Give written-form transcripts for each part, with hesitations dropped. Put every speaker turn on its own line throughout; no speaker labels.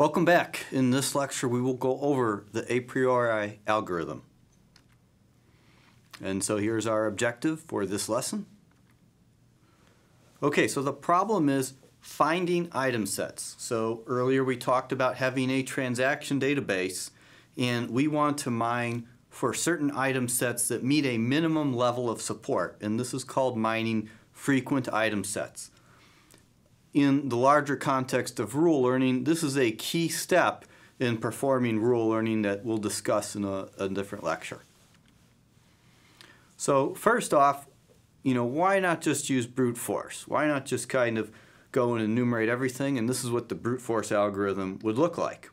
Welcome back. In this lecture we will go over the Apriori algorithm. And so here's our objective for this lesson. Okay, so the problem is finding item sets. So earlier we talked about having a transaction database, and we want to mine for certain item sets that meet a minimum level of support, and this is called mining frequent item sets. In the larger context of rule learning, this is a key step in performing rule learning that we'll discuss in a different lecture. So first off, why not just use brute force? Why not just kind of go and enumerate everything? And this is what the brute force algorithm would look like.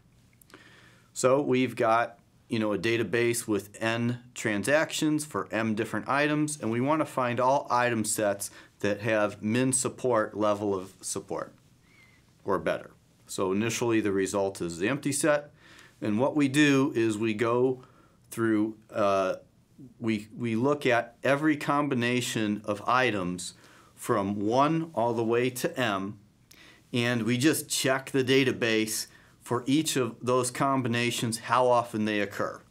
So we've got a database with n transactions for m different items, and we want to find all item sets that have min support level of support or better. So initially the result is the empty set, and what we do is we go through we look at every combination of items from 1 all the way to m, and we just check the database for each of those combinations, how often they occur.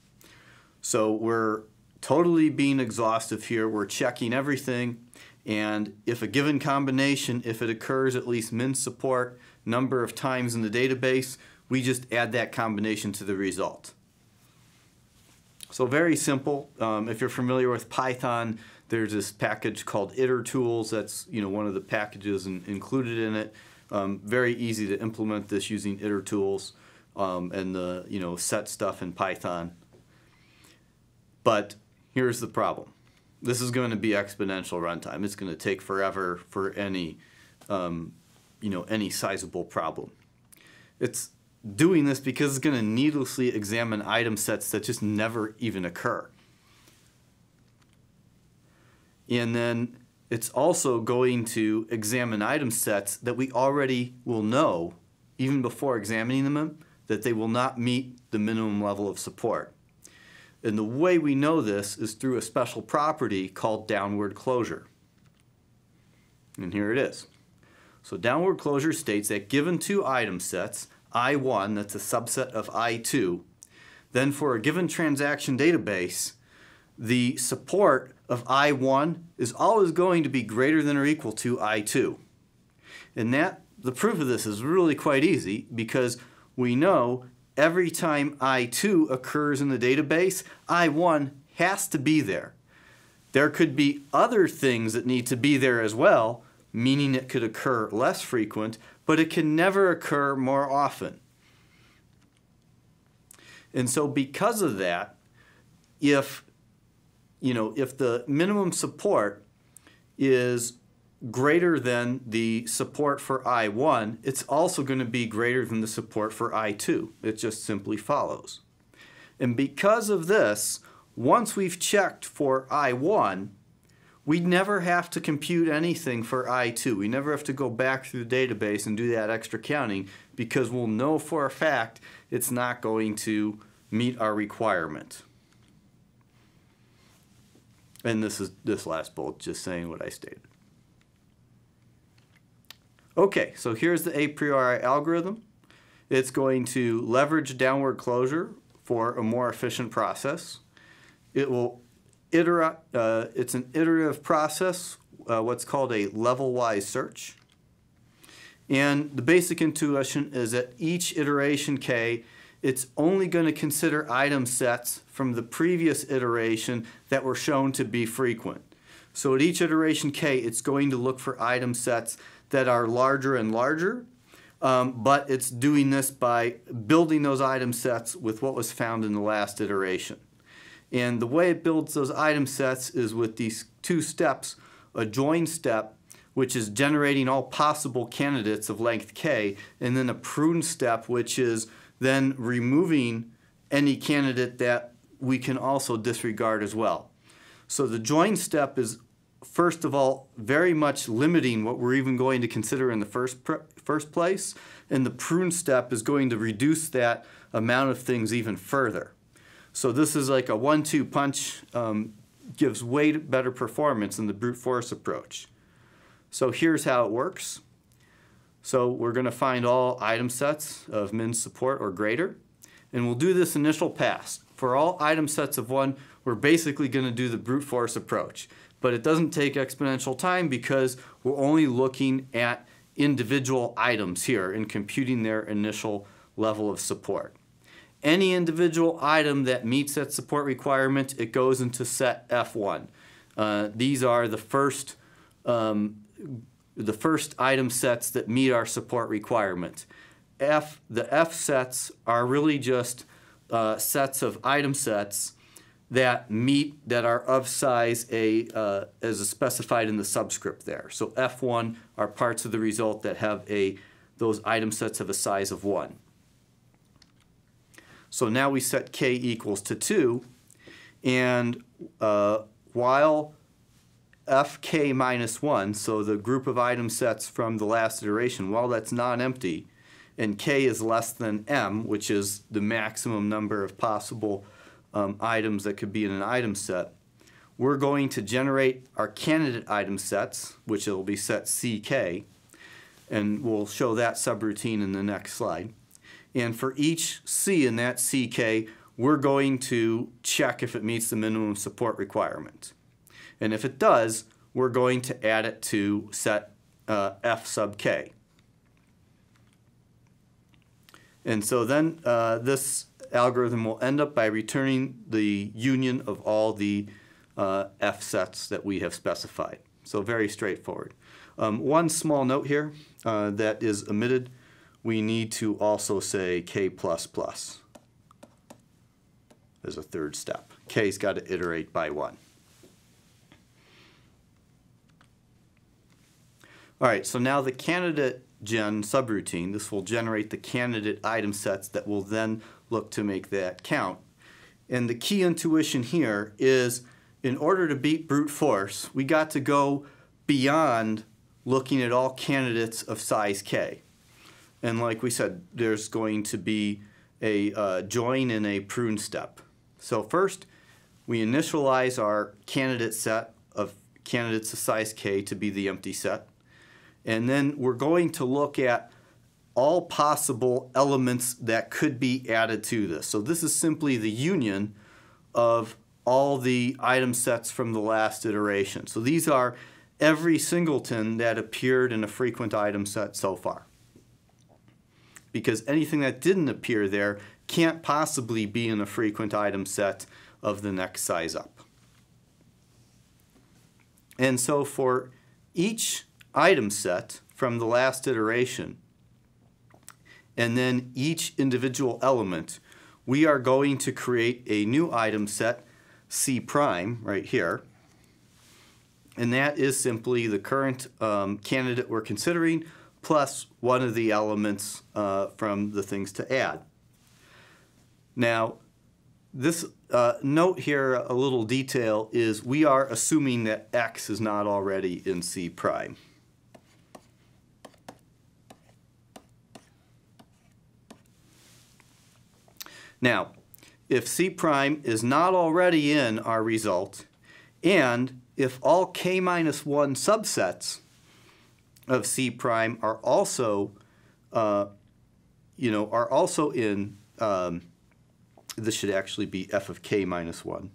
So we're totally being exhaustive here. We're checking everything, and if a given combination, if it occurs at least min support number of times in the database, we just add that combination to the result. So very simple. If you're familiar with Python, there's this package called itertools. That's one of the packages included in it. Very easy to implement this using itertools and the set stuff in Python. But here's the problem. This is going to be exponential runtime. It's going to take forever for any any sizable problem. It's doing this because it's going to needlessly examine item sets that just never even occur. And then it's also going to examine item sets that we already will know, even before examining them, that they will not meet the minimum level of support. And the way we know this is through a special property called downward closure. And here it is. So downward closure states that given two item sets, I1, that's a subset of I2, then for a given transaction database, the support of I1 is always going to be greater than or equal to I2. And the proof of this is really quite easy, because we know every time I2 occurs in the database, I1 has to be there. There could be other things that need to be there as well, meaning it could occur less frequent, but it can never occur more often. And so because of that, if the minimum support is greater than the support for I1, it's also going to be greater than the support for I2. It just simply follows. And because of this, once we've checked for I1, we never have to compute anything for I2. We never have to go back through the database and do that extra counting, because we'll know for a fact it's not going to meet our requirement. And this last bullet just saying what I stated. Okay, so here's the Apriori algorithm. It's going to leverage downward closure for a more efficient process. It will it's an iterative process, what's called a level-wise search. And the basic intuition is that each iteration k, it's only going to consider item sets from the previous iteration that were shown to be frequent. So at each iteration k, it's going to look for item sets that are larger and larger, but it's doing this by building those item sets with what was found in the last iteration. And the way it builds those item sets is with these two steps: a join step, which is generating all possible candidates of length k, and then a prune step, which is then removing any candidate that we can also disregard as well. So the join step is, first of all, very much limiting what we're even going to consider in the first place, and the prune step is going to reduce that amount of things even further. So this is like a 1-2 punch, gives way better performance than the brute force approach. So here's how it works. So we're going to find all item sets of min support or greater, and we'll do this initial pass. For all item sets of 1, we're basically going to do the brute force approach, but it doesn't take exponential time because we're only looking at individual items here and computing their initial level of support. Any individual item that meets that support requirement, it goes into set F1. These are the first item sets that meet our support requirement. The F sets are really just sets of item sets that are of size A as specified in the subscript there. So F1 are parts of the result that have those item sets of a size of 1. So now we set k equals to 2, and while fk minus 1, so the group of item sets from the last iteration, while that's non-empty, and k is less than m, which is the maximum number of possible items that could be in an item set, we're going to generate our candidate item sets, which will be set ck, and we'll show that subroutine in the next slide. And for each c in that ck, we're going to check if it meets the minimum support requirement. And if it does, we're going to add it to set f sub k. And so then this algorithm will end up by returning the union of all the f sets that we have specified. So very straightforward. One small note here that is omitted. We need to also say k++ as a third step. K's got to iterate by 1. All right, so now the candidateGen subroutine, this will generate the candidate item sets that will then look to make that count. And the key intuition here is, in order to beat brute force, we got to go beyond looking at all candidates of size k. And like we said, there's going to be a join and a prune step. So first, we initialize our candidate set of candidates of size k to be the empty set. And then we're going to look at all possible elements that could be added to this. So this is simply the union of all the item sets from the last iteration. So these are every singleton that appeared in a frequent item set so far. Because anything that didn't appear there can't possibly be in a frequent item set of the next size up. And so for each item set from the last iteration, and then each individual element, we are going to create a new item set, C prime, right here. And that is simply the current candidate we're considering, plus one of the elements from the things to add. Now, this note here, a little detail, is we are assuming that X is not already in C prime. Now, if C prime is not already in our result, and if all k minus 1 subsets of C prime are also, in, this should actually be f of k minus 1.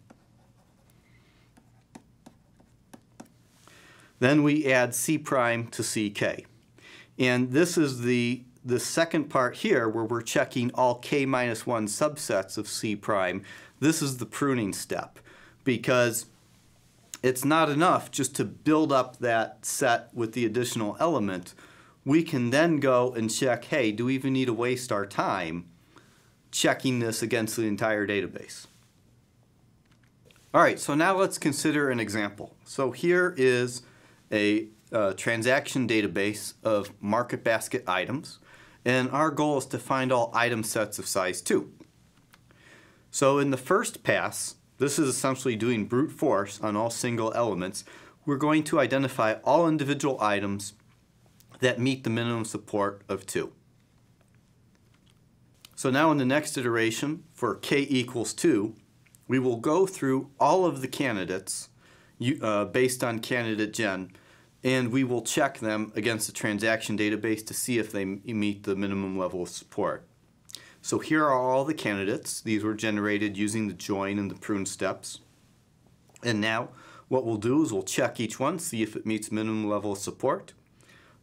Then we add C prime to ck. And this is the second part here where we're checking all k minus 1 subsets of C prime. This is the pruning step, because it's not enough just to build up that set with the additional element. We can then go and check, hey, do we even need to waste our time checking this against the entire database? All right, so now let's consider an example. So here is a transaction database of market basket items, and our goal is to find all item sets of size 2. So in the first pass, this is essentially doing brute force on all single elements. We're going to identify all individual items that meet the minimum support of 2. So now in the next iteration, for k equals 2, we will go through all of the candidates based on candidateGen and we will check them against the transaction database to see if they meet the minimum level of support. So here are all the candidates. These were generated using the join and the prune steps. And now what we'll do is we'll check each one, see if it meets minimum level of support.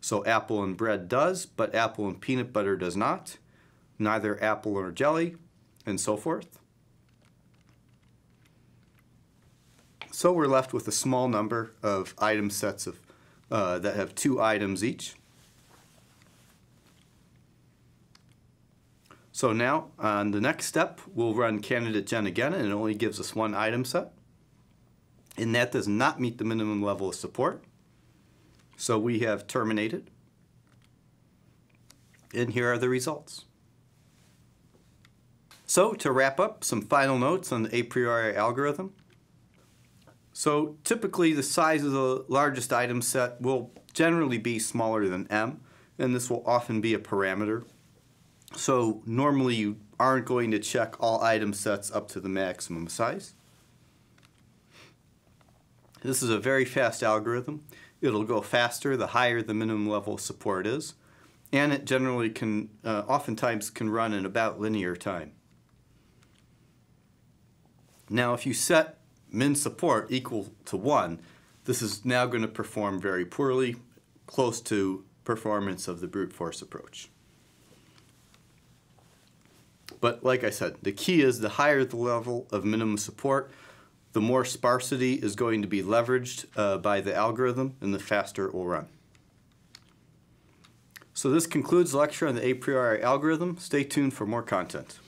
So apple and bread does, but apple and peanut butter does not. Neither apple or jelly, and so forth. So we're left with a small number of item sets that have 2 items each. So now on the next step, we'll run candidateGen again, and it only gives us 1 item set. And that does not meet the minimum level of support. So we have terminated. And here are the results. So to wrap up, some final notes on the Apriori algorithm. So typically the size of the largest item set will generally be smaller than m, and this will often be a parameter. So normally you aren't going to check all item sets up to the maximum size. This is a very fast algorithm. It'll go faster the higher the minimum level of support is, and it generally can, oftentimes can run in about linear time. Now if you set min support equal to 1, this is now going to perform very poorly, close to performance of the brute force approach. But like I said, the key is the higher the level of minimum support, the more sparsity is going to be leveraged by the algorithm, and the faster it will run. So this concludes the lecture on the Apriori algorithm. Stay tuned for more content.